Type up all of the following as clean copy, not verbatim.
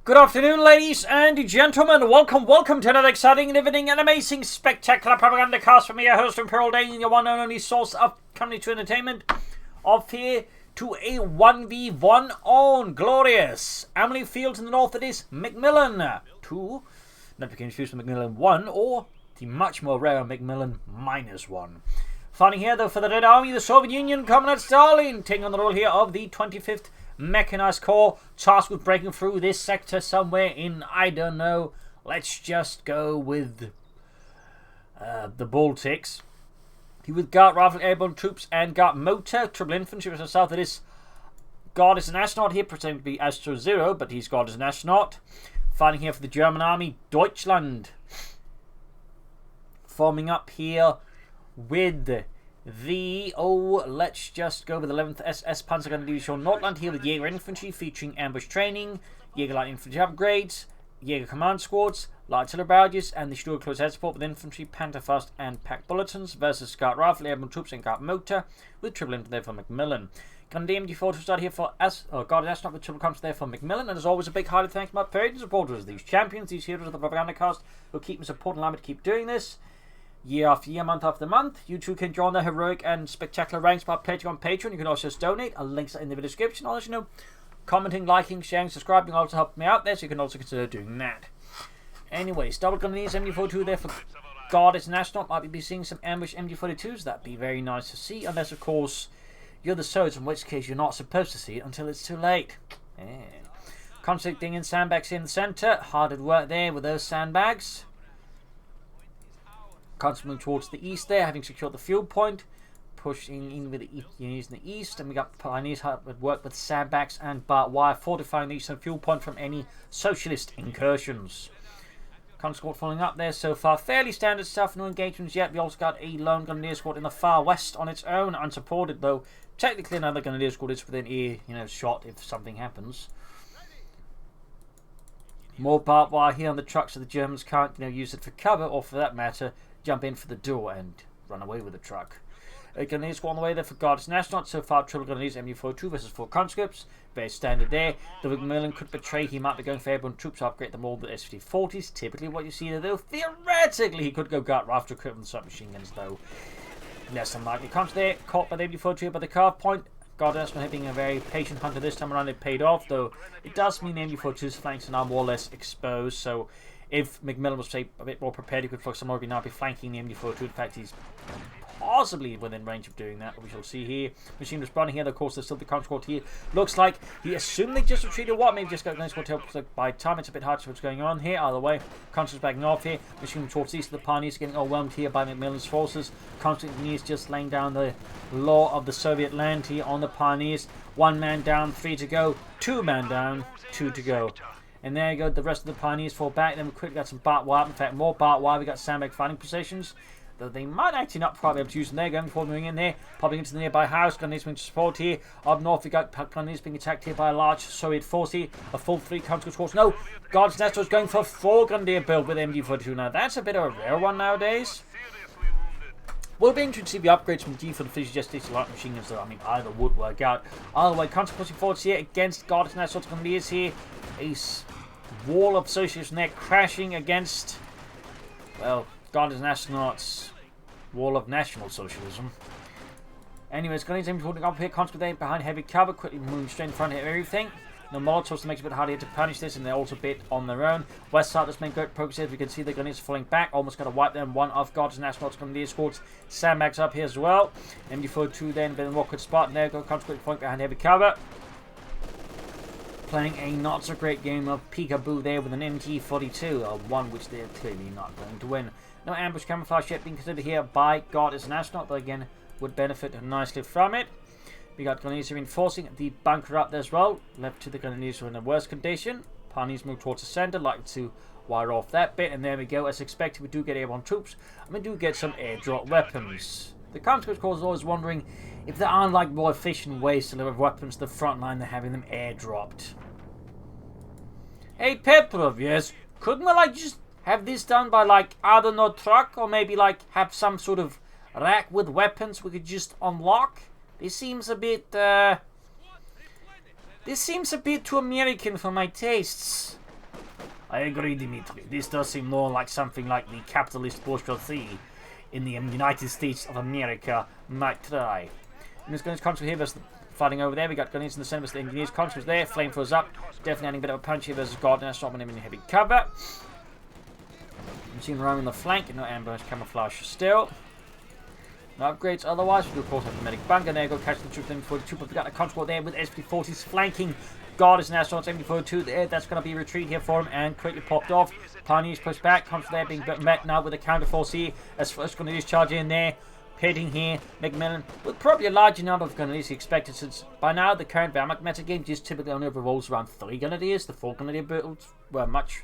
Good afternoon, ladies and gentlemen. Welcome to another exciting, riveting, and amazing, spectacular Propagandacast from me, your host, Imperial Dane, your one and only source of comedy to entertainment. Off here to a 1v1 on glorious Amilly Fields in the north. It is McMillan2, not to be confused with McMillan1, or the much more rare McMillan-1. Fighting here, though, for the Red Army, the Soviet Union, Comrade Stalin, taking on the role here of the 25th Mechanized Corps, tasked with breaking through this sector somewhere in, I don't know, let's just go with the Baltics. We've got rifle airborne troops and got motor, triple infantry, which is south of this. God is an astronaut here, pretending to be Astro Zero, but he's God is an astronaut. Fighting here for the German army, Deutschland. Forming up here with let's just go with the 11th SS Panzer Division Nordland here with Jaeger infantry featuring ambush training, Jaeger light infantry upgrades, Jaeger command squads, light artillery barrages, and the Stuart close air support with infantry, Pantherfast, and pack bulletins versus Scout rifle, airborne troops, and Scout motor with triple infantry there for McMillan. Grenadier MG4 to start here for God astronaut with triple comps there for McMillan, and as always a big hearty thanks to my patrons and supporters, these champions, these heroes of the Propagandacast who keep me supporting and allow me to keep doing this. Year after year, month after month, you too can join the heroic and spectacular ranks by pledging on Patreon. You can also just donate. A link's in the description. I'll let you know. Commenting, liking, sharing, subscribing also help me out there, so you can also consider doing that. Anyways, double Grenadiers MG42 there for God is an astronaut. Might be seeing some ambush MG42s. That'd be very nice to see, unless of course you're the Soviets, in which case you're not supposed to see it until it's too late. Conflicting in sandbags in the centre. Hard at work there with those sandbags. Constantly towards the east there, having secured the fuel point, pushing in with the units in the east, and we got pioneers at work with sandbags and barbed wire, fortifying the eastern fuel point from any socialist incursions. Conscript following up there so far, fairly standard stuff, no engagements yet. We also got a lone Grenadier squad in the far west on its own, unsupported though. Technically another Grenadier squad is within ear, shot if something happens. More barbed wire here on the trucks, so the Germans can't, use it for cover, or for that matter, jump in for the door and run away with the truck. Grenadier squad on the way there for God is an astronaut. So far, triple Grenadiers MU42 versus 4 conscripts. Very standard there. The McMillan could betray. He might be going for airborne troops to upgrade them all with S5040s. Typically what you see there, though. Theoretically, he could go gut rifle equipment with submachine guns, though. Less than likely. Comes there, caught by the MU42 by the carve point. God is not being a very patient hunter this time around. It paid off, though. It does mean the MU42's flanks are now more or less exposed, so if McMillan was, say, a bit more prepared, he could focus on more, now be flanking the MG42. In fact, he's possibly within range of doing that. We shall see here. Machine responding here. Of course, there's still the conscript here. Looks like he assumed they just retreated. What? Maybe just got going to tell by time. It's a bit hard to see what's going on here. Either way, conscripts backing off here. Machine towards east of the pioneers getting overwhelmed here by McMillan's forces. Conscripts just laying down the law of the Soviet land here on the pioneers. 1 man down, 3 to go. 2 man down, 2 to go. And there you go, the rest of the pioneers fall back. Then we quickly got some barbed wire. In fact, more barbed wire. We got sandbag fighting positions. Though they might actually not probably be able to use them there. Going before moving in there. Popping into the nearby house. Grenadiers being support here. Up north, we got Grenadiers being attacked here by a large Soviet force here. A full 3 conscript force. No! God's Nest was going for a 4 Grenadier build with MG42. Now, that's a bit of a rare one nowadays. Will be interesting to see the upgrades from G for the Fisher just these light machine guns, though. I mean, either would work out. Either way, conscript pushing forwards here against God's Nest. What's Grenadiers here? Ace. Wall of socialism there crashing against, well, God is an astronaut's wall of national socialism. Anyways, Grenadiers aiming holding up here, conscript there behind heavy cover, quickly moving straight in front of everything. No Molotovs to make it a bit harder to punish this, and they're also a bit on their own. West side has made great progress here. We can see the Grenadiers falling back, almost got to wipe them. One of God's and astronauts Grenadier squads. Sandbags up here as well. MG42 then, a bit of an awkward spot, and there go conscript point behind heavy cover. Playing a not so great game of peekaboo there with an MG42, one which they're clearly not going to win. No ambush camouflage yet being considered here by God is an astronaut, but again would benefit nicely from it. We got Grenadiers reinforcing the bunker up there as well. Left to the Grenadiers who are in the worst condition. Pioneers move towards the centre, like to wire off that bit, and there we go. As expected, we do get airborne troops, and we do get some airdrop weapons. The conscript corps is always wondering if there are like more efficient ways to deliver weapons to the front line than having them airdropped. Hey Petrov, yes, couldn't we just have this done by I don't know, truck, or maybe have some sort of rack with weapons we could just unlock? This seems a bit too American for my tastes. I agree, Dimitri. This does seem more like something like the capitalist bourgeoisie in the United States of America might try. And there's Gunners Conscript here versus fighting over there. We got Gunners in the center versus the Engineers Conscripts there. Flamethrowers up. Definitely adding a bit of a punch here versus God. That's not him in heavy cover. Machine running on the flank. No ambush camouflage still. No upgrades otherwise. We do of course have the medic bunker. There go catch the troops in for the troop. We've got a conscript there with SP40s flanking. God is an astronaut 74-2 there. That's going to be a retreat here for him and quickly popped off. Pioneers pushed back. Conscript there being met now with a counter force here. As first going to discharge in there. Pitting here. McMillan with probably a larger number of Grenadiers expected since by now the current Wehrmacht meta game just typically only revolves around 3 Grenadiers. The 4 Grenadier builds were much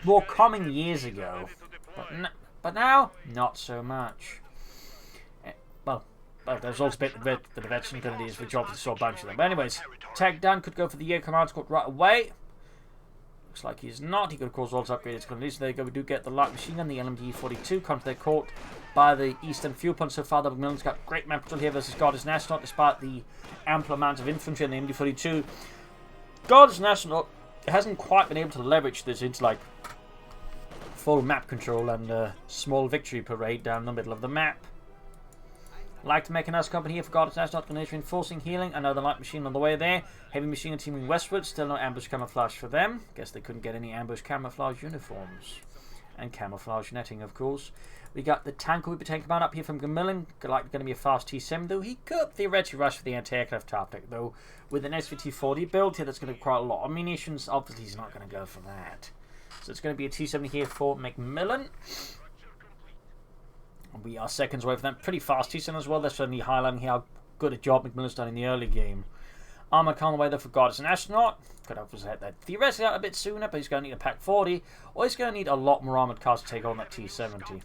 more common years ago. But now, not so much. Well, there's also a bit the veteran Grenadiers for jobs. We saw a bunch of them. But anyways, tag done. Could go for the Jaeger command squad right away. Looks like he's not. He could of course also upgrade his Grenadiers. So there you go. We do get the light machine gun, the LMG-42. Comes there caught by the eastern fuel point. So far, the McMillan's got great man control here versus God is an astronaut, despite the ample amount of infantry and the MD-42. God is an astronaut hasn't quite been able to leverage this into like full map control and a small victory parade down the middle of the map. Like to make a nice company here for God is an astronaut. Grenadiers reinforcing healing. Another light machine on the way there. Heavy machine gun teaming westward. Still no ambush camouflage for them. Guess they couldn't get any ambush camouflage uniforms. And camouflage netting, of course. We got the tank we'll be taking command up here from McMillan. Like going to be a fast T7 though. He could theoretically rush for the anti-aircraft tactic though. With an SVT-40 build here that's going to require a lot of munitions. Obviously he's not going to go for that. So it's going to be a T-70 here for McMillan. We are seconds away from that. Pretty fast T-70 as well. That's certainly highlighting how good a job McMillan's done in the early game. Armour car on the way there for God is an astronaut. Could have had that theoretically out a bit sooner, but he's going to need a Pack 40. Or he's going to need a lot more armoured cars to take on that T-70.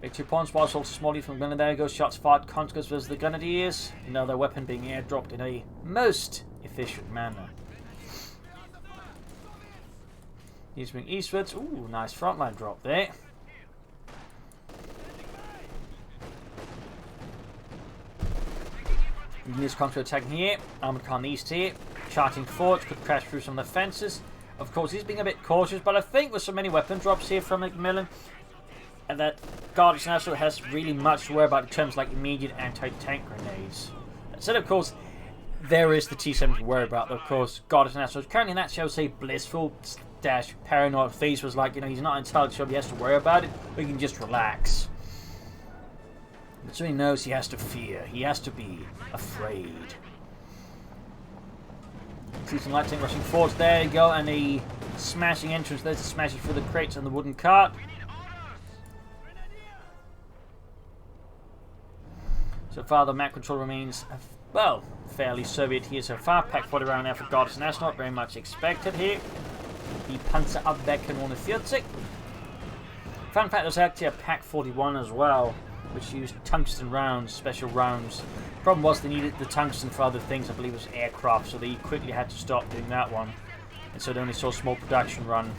Big 2 points, whilst also small from McMillan. There goes shots fired. Conscripts versus the Grenadiers. Another weapon being airdropped in a most efficient manner. He's moving eastwards. Ooh, nice frontline drop there. Engineers come to attacking here. Armoured car on the east here. Charging forward. Could crash through some of the fences. Of course, he's being a bit cautious, but I think with so many weapon drops here from McMillan, and that God is an astronaut has really much to worry about in terms like immediate anti-tank grenades. Instead, of course, there is the T-70 to worry about. Of course, God is an astronaut currently in that, shall we say, blissful dash paranoid phase was like, you know, he's not entirely sure he has to worry about it, but he can just relax. But so he knows he has to fear. He has to be afraid. See some light tank rushing forwards. There you go, and the smashing entrance. There's the smashing through the crates and the wooden cart. So far, the map control remains, well, fairly Soviet here so far. Pack 40 round now for God is an astronaut. Very much expected here. The Panzerabwehrkanone 40. Fun fact, there's actually a Pack 41 as well, which used tungsten rounds, special rounds. Problem was they needed the tungsten for other things. I believe it was aircraft, so they quickly had to stop doing that one, and so they only saw a small production run.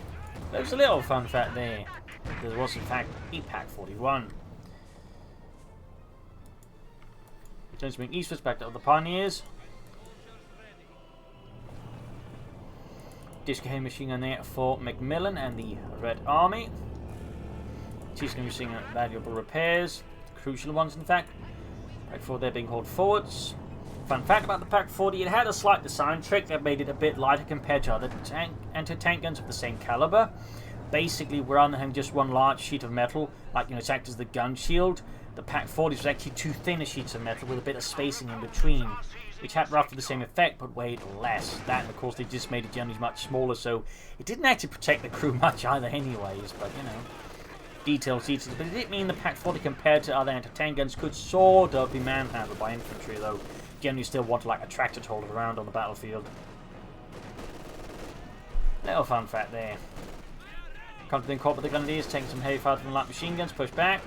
There's a little fun fact there. There was in fact a Pack 41. Returns to being eastwards back to the Pioneers. Disco machine gun there for McMillan and the Red Army. She's going to be seeing valuable repairs, crucial ones in fact. Pack 4 there being hauled forwards. Fun fact about the Pack 40, it had a slight design trick that made it a bit lighter compared to other anti-tank guns of the same caliber. Basically, rather than having just one large sheet of metal, like, you know, it's acted as the gun shield, the Pack 40s was actually two thinner sheets of metal with a bit of spacing in between, which had roughly the same effect but weighed less. That, and of course, they just made it generally much smaller, so it didn't actually protect the crew much either anyways, but, you know, details. But it did mean the Pack 40 compared to other anti-tank guns could sort of be manhandled by infantry, though generally still wanted like a tractor to hold it around on the battlefield. Little fun fact there. Come to the caught with the Grenadiers, taking some heavy fire from light machine guns, push back.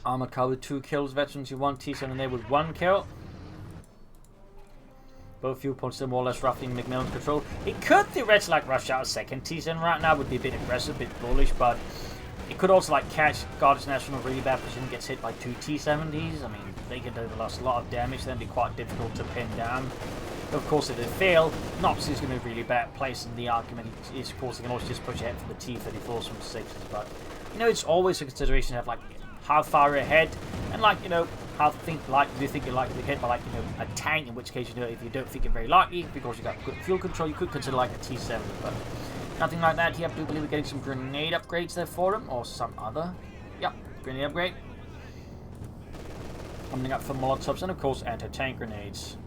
Armored car with 2 kills, veterans who 1 T-7 there with 1 kill. Both fuel points still more or less roughly in McMillan's control. It could theoretically like rush out a second T-7 right now, would be a bit aggressive, a bit bullish, but It could also like catch Guardians National really bad position, gets hit by 2 T-70s. I mean, they can do a lot of damage, then be quite difficult to pin down. Of course, if they fail, Nox is going to be a really bad place, and the argument is, of course, they can also just push ahead for the T-34s from 6s, but, you know, it's always a consideration to have, like, how far you're ahead, and, like, you know, do you think you're likely to be hit by, like, you know, a tank, in which case, you know, if you don't think you're very likely, because you got good fuel control, you could consider, like, a T-70, but nothing like that here. I do believe we're getting some grenade upgrades there for him, or some other, yep, grenade upgrade. Coming up for Molotovs, and, of course, anti-tank grenades.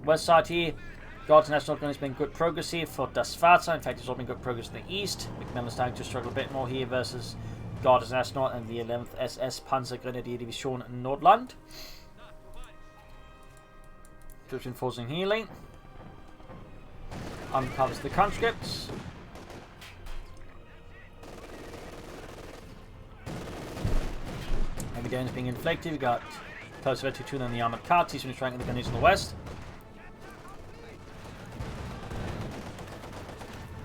West side here, Guards National has been good progress here for Das Vater. In fact, it's all been good progress in the east. McMillan starting to struggle a bit more here versus Guards National and the 11th SS Panzer Grenadier Division Nordland. Troops enforcing healing. Uncovers the conscripts. Heavy damage being inflicted. We got close to 2 on the armored cart. He's been striking the grenadiers in the west.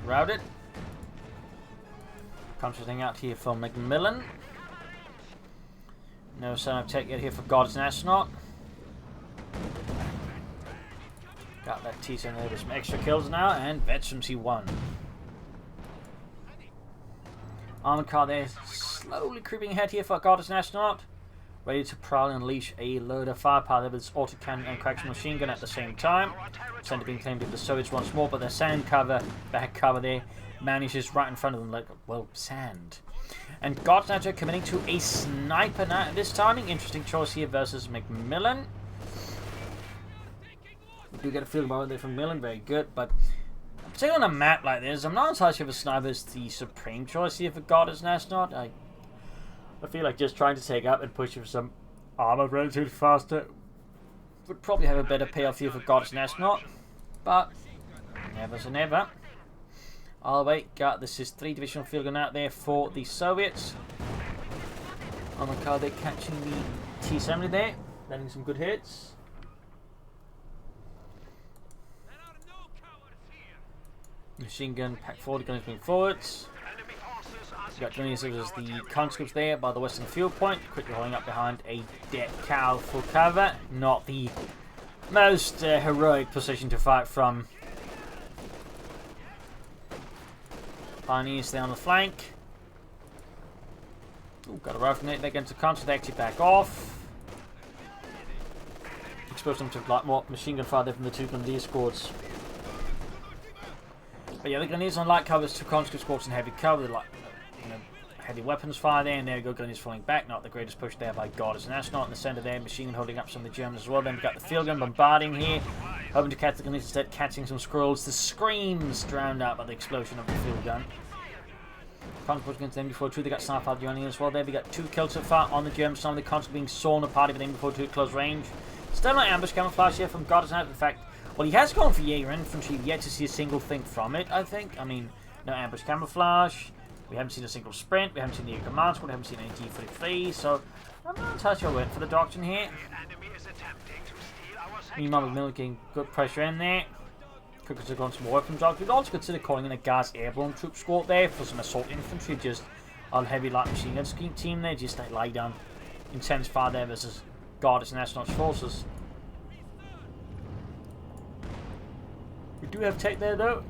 Routed. Concentrating out here for McMillan. No sign of tech yet here for Guards National. Got that T-7 there with some extra kills now, and Veterans he won. Armored car there, slowly creeping ahead here for Guards National. Ready to prowl and unleash a load of firepower with its autocannon and coaxial machine gun at the same time. Center being claimed to the Soviets once more, but their sand cover, back cover there, manages right in front of them like, well, sand. And Guards National committing to a sniper now at this timing. Interesting choice here versus McMillan. We do get a field bomber there from McMillan, very good, but particularly on a map like this, I'm not entirely sure if a sniper is the supreme choice here for Guards National. I feel like just trying to take up and push for some armor relatively faster would probably have a better payoff here for Guards National, but never say never. All the way, got this is 3 divisional field gun out there for the Soviets. On the car, they're catching the T-70 there, landing some good hits. Machine gun pack forward, guns moving forwards. We've got Johnny as the conscripts there by the western field point, quickly holding up behind a dead cow for cover. Not the most heroic position to fight from. Pioneers there on the flank. Ooh, got a rifle net against the conscripts, they actually back off. Expose them to like more machine gun fire there from the 2 Grenadier squads. But yeah, the Grenadiers on light covers, 2 conscript squads in heavy cover. They're like, you know, heavy weapons fire there, and there we go, Grenadiers falling back. Not the greatest push there by Guards National in the centre there. Machine gun holding up some of the Germans as well. Then we've got the field gun bombarding here, hoping to catch the Grenadiers instead, catching some squirrels. The screams drowned out by the explosion of the field gun. Conscripts against the MB42, they got sniper joining as well there. We got 2 kills so far on the German side. The conscripts being sawn apart with the MB42 at close range. Still not ambush camouflage here from Guards National. In fact, well, he has gone for Jaeger Infantry, yet to see a single thing from it, I think. I mean, no ambush camouflage. We haven't seen a single sprint. We haven't seen the command squad. We haven't seen any G43. So, I'm not entirely sure I went for the doctrine here. Meanwhile, McMillan getting good pressure in there. Could consider going some more weapon drops. We'd also consider calling in a gas airborne troop squad there for some assault infantry. Just on heavy light machine gun scheme team there. Just like lie down intense fire there versus Guards National forces. We do have tech there though.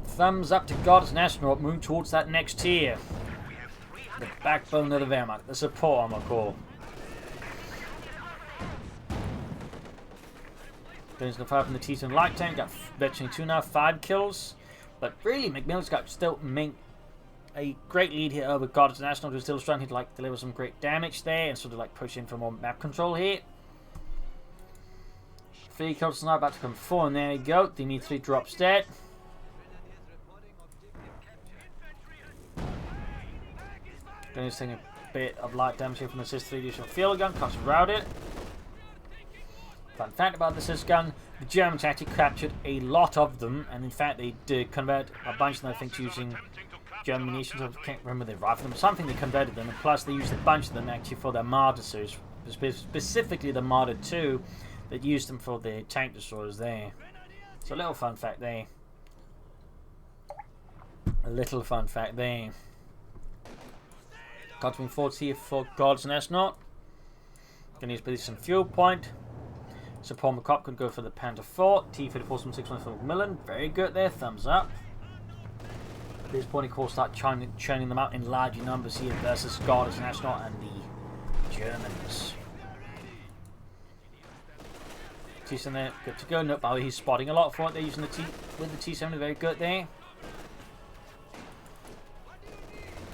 Thumbs up to Guards National, moving towards that next tier. The backbone of the Wehrmacht, the support armor corps. Going to fire from the T-7 light tank, got veteran 2 now, 5 kills. But really, McMillan's got still a great lead here over Guards National, who's still trying to like deliver some great damage there and sort of like push in for more map control here. 3 kills now, about to come 4, and there you go. Dimitri drops dead. Going to take a bit of light damage here from the Cis-3 additional field gun, cost routed. Fun fact about the Cis gun, the Germans actually captured a lot of them, and in fact they did convert a bunch of them, I think, using German munitions. I can't remember they rifled them, something they converted them, and plus they used a bunch of them actually for their Marder series, specifically the Marder 2, that used them for the tank destroyers there. So a little fun fact there. A little fun fact there. Continent forwards here for God's Astronaut. Gonna use some fuel point. So Paul McCobb could go for the Panther 4. T-34 from 6 for McMillan. Very good there, thumbs up. At this point, of course, start churning them out in larger numbers here versus God's Astronaut and the Germans. T-7 there, good to go. Note by he's spotting a lot for it. They're using the T-70, very good there.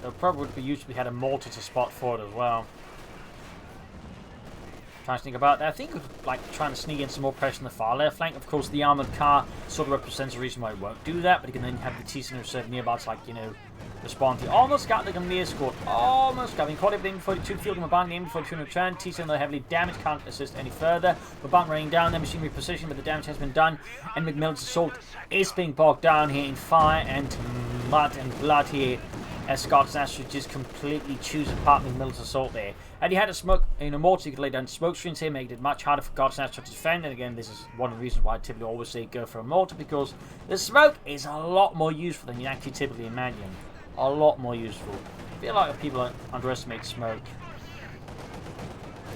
They'll probably be used if we had a mortar to spot for it as well. Trying to think about that. I think like trying to sneak in some more pressure on the far left flank. Of course, the armoured car sort of represents a reason why it won't do that. But you can then have the T-7 nearby to, like, you know, respond to. Almost got the Grenadier squad. Almost got. Being caught up the M42 field and Mabang, the M42 in return. T-7 though heavily damaged, can't assist any further. Mabang running down their machinery position, but the damage has been done. And McMillan's assault is being bogged down here in fire and mud and blood here. As Scott's Astro just completely chews apart McMillan's assault there. And he had a smoke in a mortar, you could lay down smoke screens here, making it much harder for Scott's Astro to defend. And again, this is one of the reasons why I typically always say go for a mortar, because the smoke is a lot more useful than you actually typically imagine. A lot more useful. I feel like people underestimate smoke.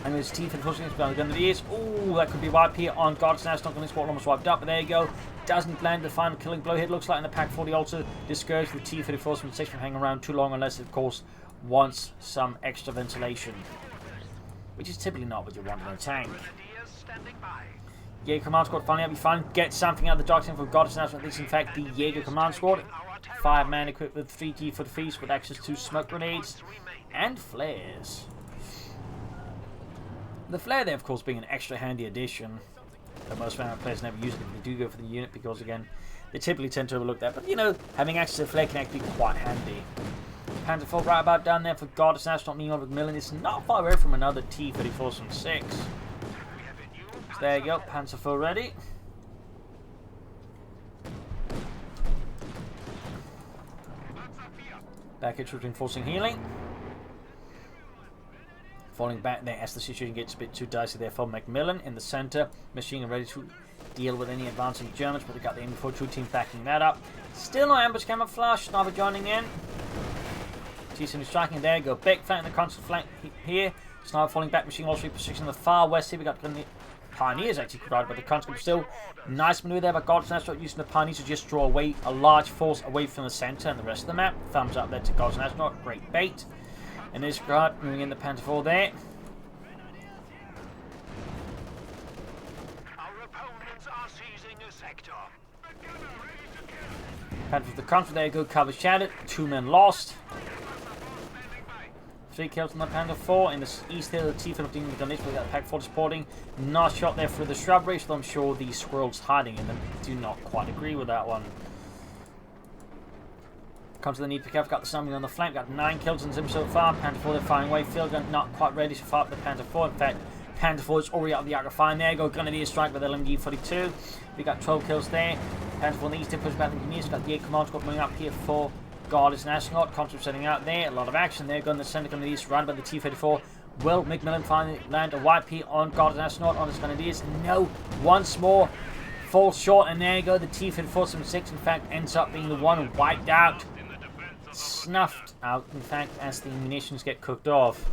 And his teeth and pushing his gun to the ears. Ooh, that could be wiped here on God's Astro. Not going to squad almost wiped up, but there you go. Doesn't land the final killing blow here. It looks like in the Pack 40 also discouraged the T-34 from 6 from hanging around too long, unless it, of course, wants some extra ventilation, which is typically not what you want in a tank. Jaeger Command Squad finally get something out of the dark from God's Astro. This is in fact the Jaeger Command Squad. 5 man equipped with 3 T-44s with access to smoke grenades and flares. The flare there, of course, being an extra handy addition. Most Vanguard players never use it if they do go for the unit, because again, they typically tend to overlook that. But you know, having access to the flare can actually be quite handy. Panther 4 right about down there for God's Astronaut. Meanwhile, McMillan is not far away from another T-34 from 6. So there you go, Panther 4 ready. Back at reinforcing healing. Falling back there as the situation gets a bit too dicey there for McMillan in the centre. Machine gun ready to deal with any advancing Germans, but they got the M42 team backing that up. Still no ambush camouflage. Sniper joining in. T-70 striking. There you go. Big flank in the constant flank here. Sniper falling back. Machine gun position in the far west here. We got Pioneers actually crowded by the conscript still. Nice maneuver there by God's Astro, using the Pioneers to just draw away a large force away from the centre and the rest of the map. Thumbs up there to God's Astro. Great bait. And this guard moving in the Panther 4 there. Our opponents are seizing a sector. Panther for the country, there you go, cover shattered. 2 men lost. 3 kills on the Panther 4. In the east here, the T-15 gun is, we got Pack 4 supporting. Nice shot there through the shrubbery, so I'm sure the squirrels hiding in them do not quite agree with that one. Comes to the knee pick up, got the something on the flank, got 9 kills on him so far. Panther 4 they're firing away, field gun not quite ready to fire up the Panther 4. In fact, Panther 4 is already out of the arc of fire. There you go, Grenadier strike with LMG-42. We got 12 kills there. Panther 4 in the east, push back the Grenadiers, got the 8 command squad coming up here for God's Astronaut. Conscript setting out there, a lot of action there. Gun the center Grenadiers surrounded by the T-34. Will McMillan finally land a wipe here on God's Astronaut on his Grenadiers? No, once more. Falls short, and there you go, the T-34 from 6 in fact ends up being the one wiped out. Snuffed out, in fact, as the munitions get cooked off.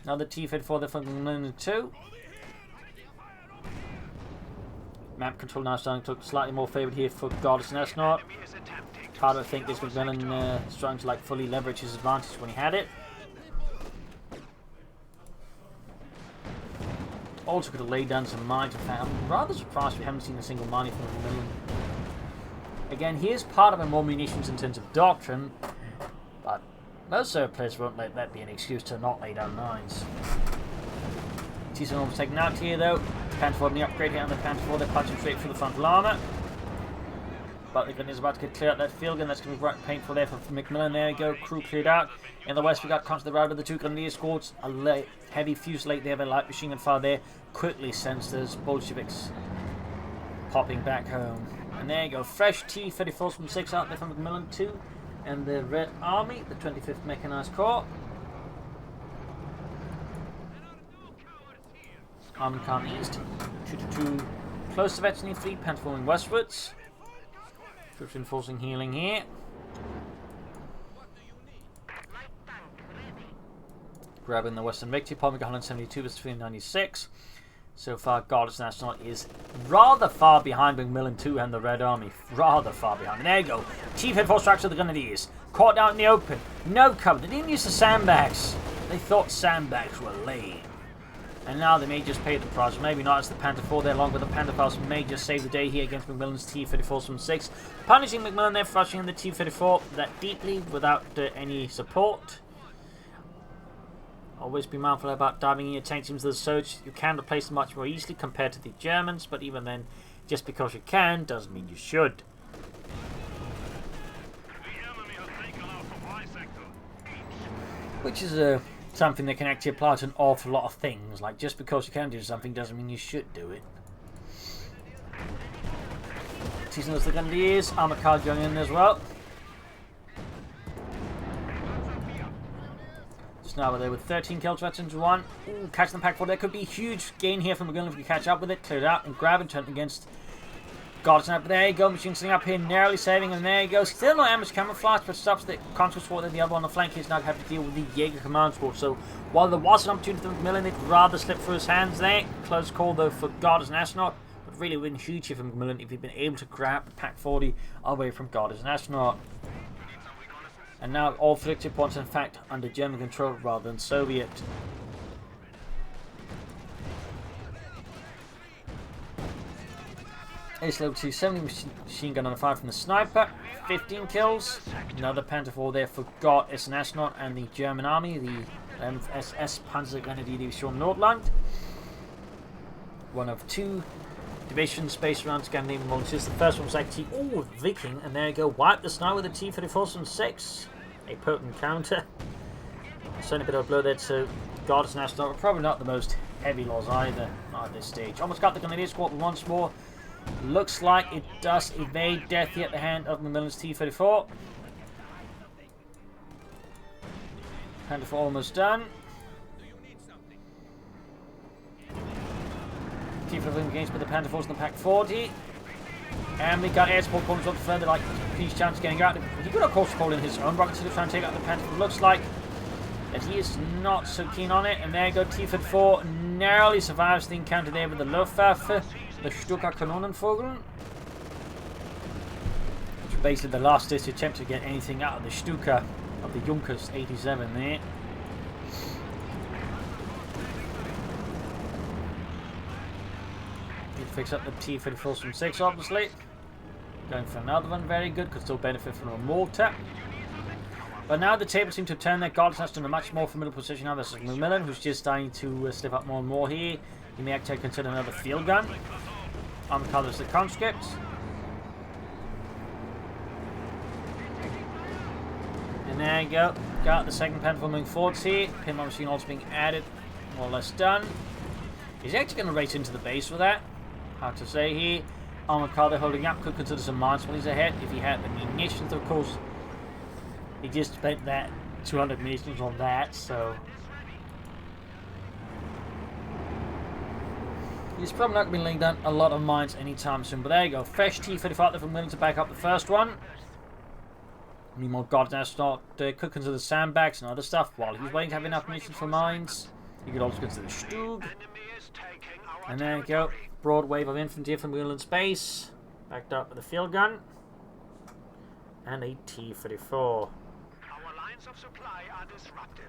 Now the T-34 there from McMillan2. Map control now starting to look slightly more favoured here for God's Astronaut. Hard to think this McMillan starting to like fully leverage his advantage when he had it. Also could have laid down some mines. In fact, I'm rather surprised we haven't seen a single mine from McMillan. Again, he is part of a more munitions intensive doctrine, but most server players won't let that be an excuse to not lay down mines. T-7 almost taken out here though. Panther 4 in the upgrade here on the Panther 4, they're punching straight through the frontal armour. But the gun is about to get clear out that field gun, that's going to be quite painful there for McMillan. There you go, crew cleared out. In the west we got constant the route of the 2 Grenadier squads. A heavy fusillade there, but light machine gun fire there. Quickly sensed those Bolsheviks popping back home. And there you go, fresh T-34s from 6 out there from McMillan2 and the Red Army, the 25th Mechanized Corps. Army Calm East, 2-2 close to Veteran Fleet, Panther moving westwards. Troops enforcing healing here. Grabbing the Western Victory, Palmer 172 versus 396. So far, Goddess National is rather far behind McMillan2 and the Red Army. Rather far behind. And there you go. Chief Head Force Tracks of the Grenadiers. Caught out in the open. No cover. They didn't use the sandbags. They thought sandbags were lame. And now they may just pay the price. Maybe not as the Panther 4 there long, but the Panther Files may just save the day here against McMillan's T-34 from 6. Punishing McMillan there for rushing in the T-34 that deeply without any support. Always be mindful about diving in your tanks into the surge. You can replace them much more easily compared to the Germans, but even then, just because you can doesn't mean you should. Which is something that can actually apply to an awful lot of things. Like, just because you can do something doesn't mean you should do it. Teasing us the Grenadiers, armor card going in as well. Now we're there with 13 kills, veterans 1. Ooh, catching the pack 4. There could be a huge gain here from McMillan if we catch up with it. Clear it out and grab and turn against Goddess. But there you go, machine sitting up here, narrowly saving, and there you go. Still no ambush camouflage, but stops the Contra Squad. Then the other one on the flank is now have to deal with the Jaeger Command Squad. So while there was an opportunity for McMillan, it rather slipped through his hands there. Close call though for Goddess and Astronaut. But really would have been huge here for McMillan if he'd been able to grab the pack 40 away from Goddess and Astronaut. And now all victory points in fact under German control rather than Soviet. Ace level 2, 70 machine gun on a 5 from the sniper, 15 kills. Another Panther 4 there for Goddess and Astronaut and the German army, the SS Panzergrenadier Division Nordland. One of 2 divisions based around Scandinavian volunteers. The first one was actually, oh, Viking, and there you go, wipe the snow with a T-34 from 6. A potent counter. Certainly a bit of a blow there to Goddess and Astronaut. Probably not the most heavy loss either, not at this stage. Almost got the Grenadier squad once more. Looks like it does evade death here at the hand of McMillan's T-34. Panther 4 almost done. T-34 engaged with the Panther 4s in the pack 40. And we got air support points up further, like huge chance of getting out. He could of course call in his own rockets to try and take out the Panther. It looks like that he is not so keen on it. And there you go, T-34 narrowly survives the encounter there with the Luftwaffe, the Stuka Kanonenvogel. Which is basically the last ditch attempt to get anything out of the Stuka of the Junkers 87 there. Fix up the T-34 from 6 obviously. Going for another one, very good, could still benefit from a mortar. But now the table seems to have turned their Goddess has in a much more familiar position now versus McMillan, who's just starting to slip up more and more here. He may actually consider another field gun. Armor colours the conscripts. And there you go. Got the second Panther moving forwards here. Pinball machine also being added, more or less done. He's actually going to race into the base with that. Hard to say here. Armored car they're holding up could consider some mines while he's ahead if he had the munitions. Of course, he just spent that 200 munitions on that, so he's probably not going to be laying down a lot of mines anytime soon. But there you go, fresh T-35 from willing to back up the first one. Meanwhile, Goddess Astronaut could consider sandbags and other stuff while he's waiting to have enough munitions for mines. You could also consider Stug. And there you go. Broad wave of infantry from McMillan's base. Backed up with a field gun. And a T-34. Our lines of supply are disrupted.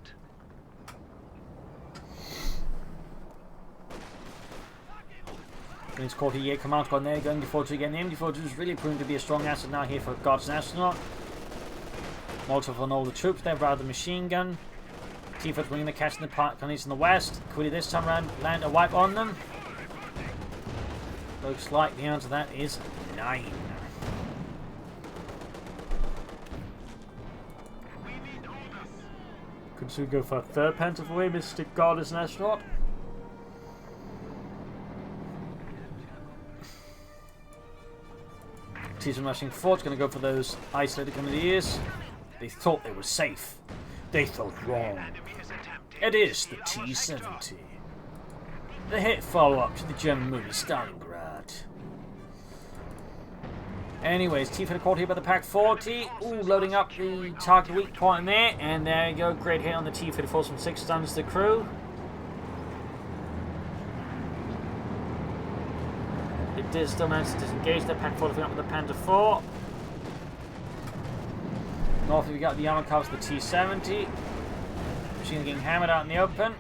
It's called the Jaeger Command Squad. There you go, MD-42 again. The MD-42 is really proving to be a strong asset now here for Goddess Astronaut. Molotov on all the troops there, rather than machine gun. T-34 bringing the catch in the park on east and the west. Could he this time around land a wipe on them? Looks like the answer to that is 9. Could soon go for a third Panther away, Mr. Goddess and Astronaut. T-7 rushing forward, going to go for those isolated Grenadiers. They thought they were safe. They thought wrong. It is the T-70. The hit follow-up to the German movie Stalingrad. Anyways, T-50 caught here by the Pack 40. Ooh, loading up the target weak point there. And there you go. Great hit on the T-54 from 6 stuns to the crew. It did still manage to disengage the Pack 40 up with the Panther 4. North we got the armor cars, the T-70. Machine getting hammered out in the open.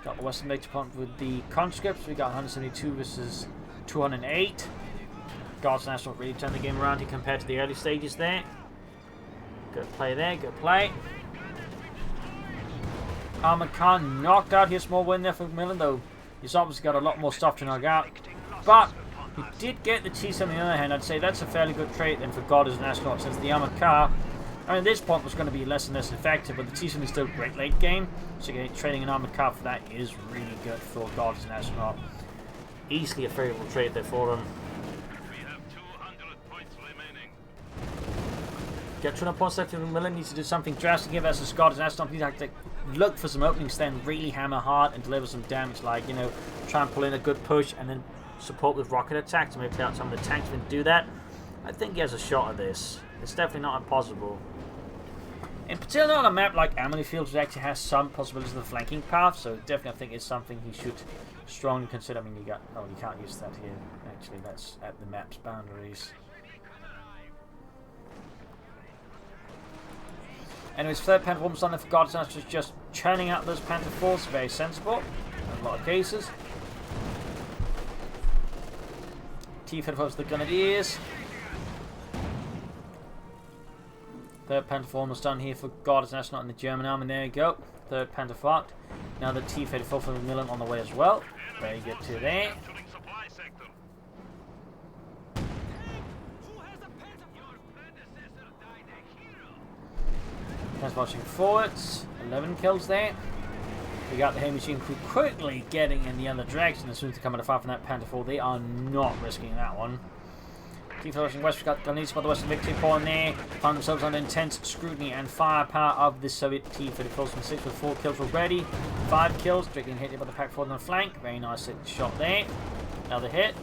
Got the Western Major Pump with the conscripts. We got 172 versus 208. Guards National really turned the game around here compared to the early stages there. Good play there, good play. Armored car knocked out here, small win there for McMillan though. He's obviously got a lot more stuff to knock out. But he did get the T-70 on the other hand. I'd say that's a fairly good trait then for God as an astronaut, since the armored car, I mean, this point was going to be less and less effective, but the T-70 is still a great late game. So trading an armored car for that is really good for God as an astronaut. Easily a favourable trade there for him. Get 200 points left. McMillan needs to do something drastic here versus Scott as an astronaut. He's have to look for some openings, then really hammer hard and deliver some damage, like, you know, try and pull in a good push and then support with rocket attack to maybe out some of the tanks and do that. I think he has a shot at this. It's definitely not impossible. In particular on a map like Amilly Fields, it actually has some possibilities of the flanking path, so definitely I think it's something he should strongly consider. I mean, you can't use that here. Actually, that's at the map's boundaries. Anyways, third Panther almost done there for God's Nest, just churning out those Panther 4s. Very sensible in a lot of cases. T-54 for the Grenadiers. Third Panther 4 almost done here for God's Nest, not in the German army. There you go. Third Panther fucked. Now the T-54 for McMillan on the way as well. Very good to there. Watching forwards, 11 kills there. We got the heavy machine crew quickly getting in the other direction as soon as they come out of fire from that Panther 4. They are not risking that one. T-54 West, we got the Grenadiers by the Western Victory Point there. Found themselves under intense scrutiny and firepower of the Soviet T-54 from 6 with 4 kills already. 5 kills, directly hit by the Pack 4 on the flank. Very nice shot there. Another hit.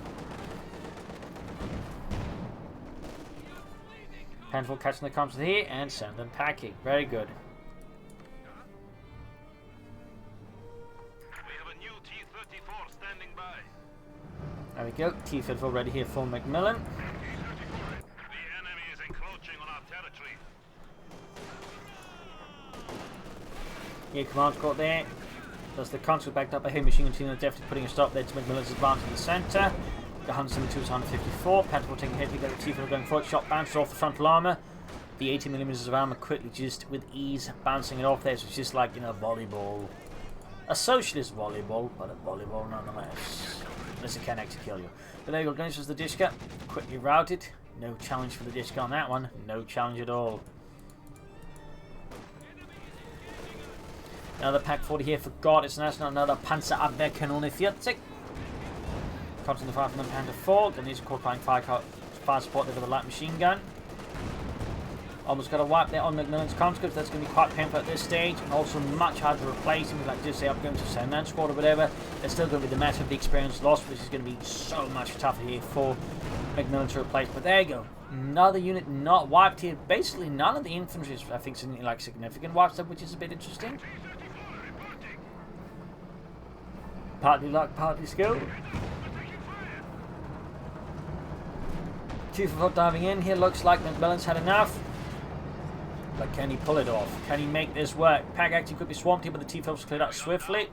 Panther 4 catching the comms here and send them packing. Very good. We have a new T-34 standing by. There we go. T-54 ready here for McMillan. The enemy is encroaching on our territory. Yeah, command squad there. That's the console backed up by heavy machine gun team. Definitely putting a stop there to McMillan's advance in the centre. The 172 to 154. Panther 4 taking a hit. We got the T-54 going forward. Shot bounced off the frontal armour. The 80mm of armour quickly, just with ease, bouncing it off there. So it's just like, you know, volleyball. A socialist volleyball, but a volleyball nonetheless. Unless it can actually kill you. But there you go. Grenadiers the Dishka. Quickly routed. No challenge for the Dishka on that one. No challenge at all. Another Pack 40 here for God. It's another Panzerabwehrkanone 40. Comes in the fire from the Panther 4. Grenadiers qualifying fire support there with a light machine gun. Almost got a wipe there on McMillan's conscripts. That's going to be quite painful at this stage, and also much harder to replace him with, like, just say upgrade to 7-man squad or whatever. It's still going to be the matter of the experience lost, which is going to be so much tougher here for McMillan to replace. But there you go. Another unit not wiped here. Basically, none of the infantry is, I think, like significant wipes up, which is a bit interesting. Partly luck, partly skill. T-54 diving in here. Looks like McMillan's had enough. But can he pull it off? Can he make this work? Pack actually could be swamped here, but the T-54's cleared out swiftly.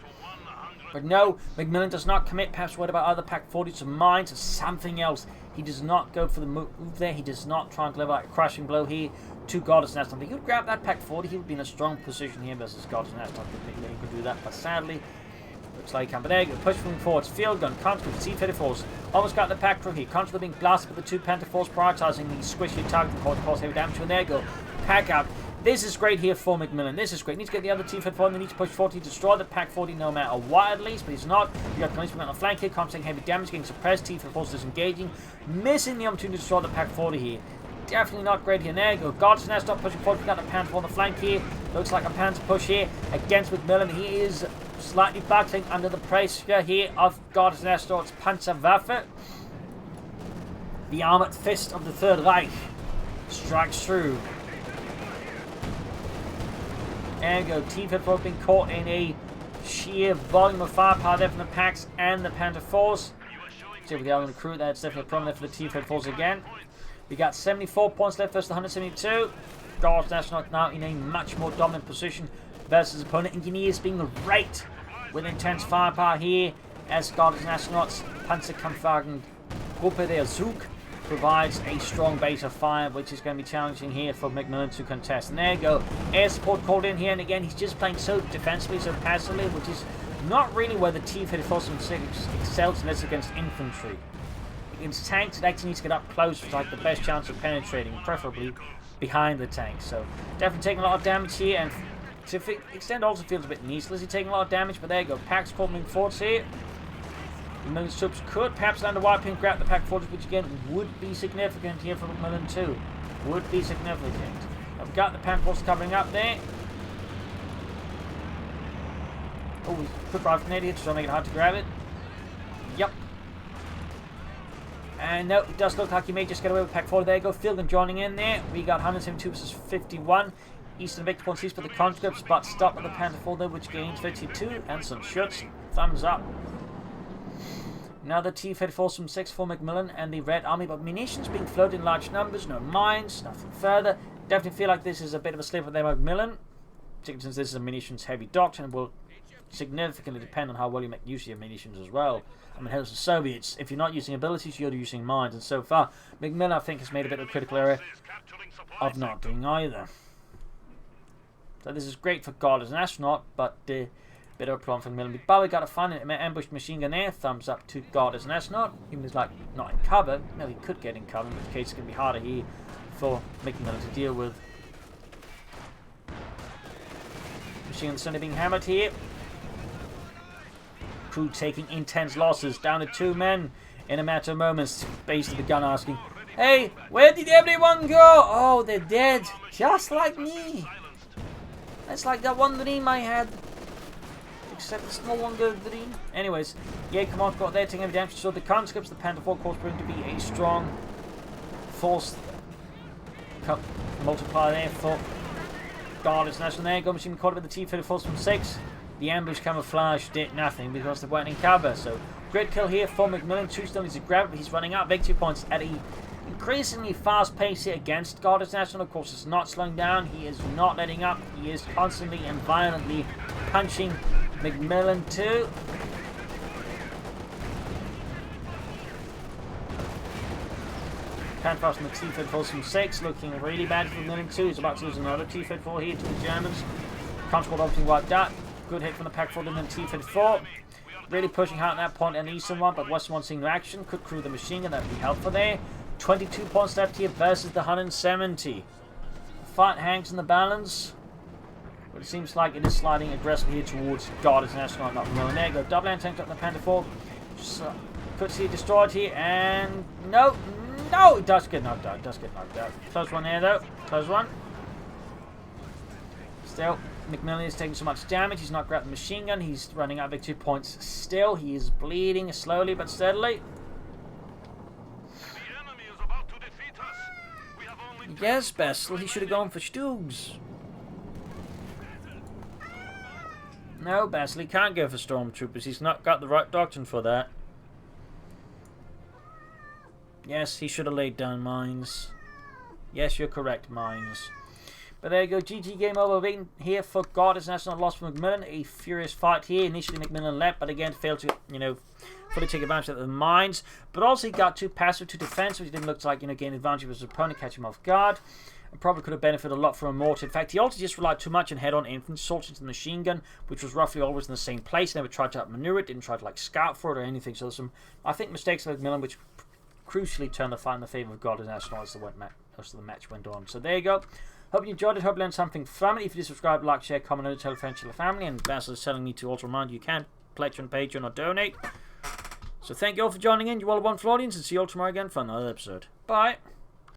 But no, McMillan does not commit. Perhaps worried about other Pack 40s of mines or something else. He does not go for the move there. He does not try and deliver like a crashing blow here to Goddess Nest. I think he would grab that Pack 40. He would be in a strong position here versus Goddess Nest. I don't think he could do that, but sadly, looks like he can. But there you go. Push moving forwards. Field gun. Conscript. T-54s. Almost got the Pack crew here. Conscript being blasted with the 2 Panther 4s, prioritizing the squishy target and cause heavy damage. And there you go. Pack out. This is great here for McMillan. This is great. Needs to get the other T-54 and they need to push 40, destroy the Pack 40 no matter what at least, but he's not. You got Grenadiers on the flank here, compensating heavy damage, getting suppressed. T-54 disengaging, missing the opportunity to destroy the Pack 40 here. Definitely not great here. There you go. God's Nest stop pushing forward. We got the Panther on the flank here. Looks like a Panther push here against McMillan. He is slightly battling under the pressure here of God's Nest or its Panzerwaffe. The armored fist of the Third Reich strikes through. There you go. T-54 being caught in a sheer volume of firepower there from the Pax and the Panther Force. See with the other crew, that's definitely a problem there for the T-54s again. We got 74 points left versus the 172. Guards National now in a much more dominant position versus opponent. Engineers being raked with intense firepower here as Guards Nationals Panzerkampfwagen Gruppe der Zug provides a strong base of fire, which is going to be challenging here for McMillan to contest. And there you go. Air support called in here, and again, he's just playing so defensively, so passively, which is not really where the T-54 excels unless against infantry. Against tanks, it actually needs to get up close for like the best chance of penetrating, preferably behind the tank. So definitely taking a lot of damage here, and to extend also feels a bit needless. He's taking a lot of damage, but there you go. Pax moving forwards here. McMillan's troops could perhaps land a wide pin, grab the pack forces, which again would be significant here for McMillan2. Would be significant. I've got the pack force covering up there. Oh, quick rifle grenade here to try and make it hard to grab it. Yep. And no, it does look like he may just get away with pack 4. There you go. Fielden joining in there. We got 172 versus 51. Eastern victor points for the conscripts, but stop at the Panther 4 there, which gains 52 and some shots. Thumbs up. Now the T-54 from 6 for McMillan and the Red Army, but munitions being flowed in large numbers, no mines, nothing further. Definitely feel like this is a bit of a slip of their McMillan, particularly since this is a munitions heavy doctrine, will significantly depend on how well you make use of your munitions as well. I mean, here's the Soviets. If you're not using abilities, you're using mines, and so far, McMillan, I think, has made a bit of a critical error of not doing either. So this is great for God as an astronaut, but bit of a problem for McMillan. But we got to find an ambushed machine gun there. Thumbs up to God as an astronaut. Even if he's like not in cover. No, he could get in cover, in which case it's going to be harder here for McMillan to deal with. Machine gun suddenly being hammered here. Crew taking intense losses, down to 2 men in a matter of moments. Base of the gun asking, "Hey, where did everyone go?" "Oh, they're dead, just like me." That's like that one dream I had. Except it's no longer a dream. Anyways, yeah, come on, got there, taking every damage. So the conscripts, the Panther 4 course, proving to be a strong force multiplier there for Guards National. There you go, machine caught up with the T-54 from 6. The ambush camouflage did nothing because they weren't in cover. So great kill here for McMillan. 2 still needs to grab it, but he's running out. Victory points at a increasingly fast pace here against Guards National. Of course, it's not slowing down. He is not letting up. He is constantly and violently punching McMillan2. Panther from the T-54 from 6, looking really bad for McMillan2. He's about to lose another T-54 here to the Germans. Conscript obviously wiped out. Good hit from the pack 4 and then T-54. Really pushing hard at that point, and Eastern one, but Western one seeing no action. Could crew the machine gun, that'd be helpful there. 22 points left here versus the 170. The fight hangs in the balance. But it seems like it is sliding aggressively here towards Guards National, not McMillan. There you go, double anti-tank up the Panther 4. Could see it destroyed here, and no, it does get knocked out. It does get knocked out. Close one there though. Close one. Still, McMillan is taking so much damage. He's not grabbed the machine gun. He's running out of 2 points still. He is bleeding slowly but steadily. Yes, Bessel, he should have gone for Stoogs. No, Bessel, he can't go for Stormtroopers. He's not got the right doctrine for that. Yes, he should have laid down mines. Yes, you're correct, mines. But there you go, GG game over. Waiting here for Guards National, loss for McMillan. A furious fight here. Initially McMillan left, but again failed to, fully take advantage of the mines. But also he got too passive to defense, which didn't look like, gain advantage of his opponent, catch him off guard. And probably could have benefited a lot from a mortar. In fact, he also just relied too much on head-on infantry, sorted into the machine gun, which was roughly always in the same place. Never tried to outmaneuver it, didn't try to scout for it or anything. So there's some, I think, mistakes of McMillan, which crucially turned the fight in the favour of Guards National as the match went on. So there you go. Hope you enjoyed it. Hope you learned something from it. If you did, subscribe, like, share, comment, and tell a friend, tell a family. And Basil is telling me to also remind you can pledge on Patreon or donate. So thank you all for joining in. You all have a wonderful audience, and see you all tomorrow again for another episode. Bye.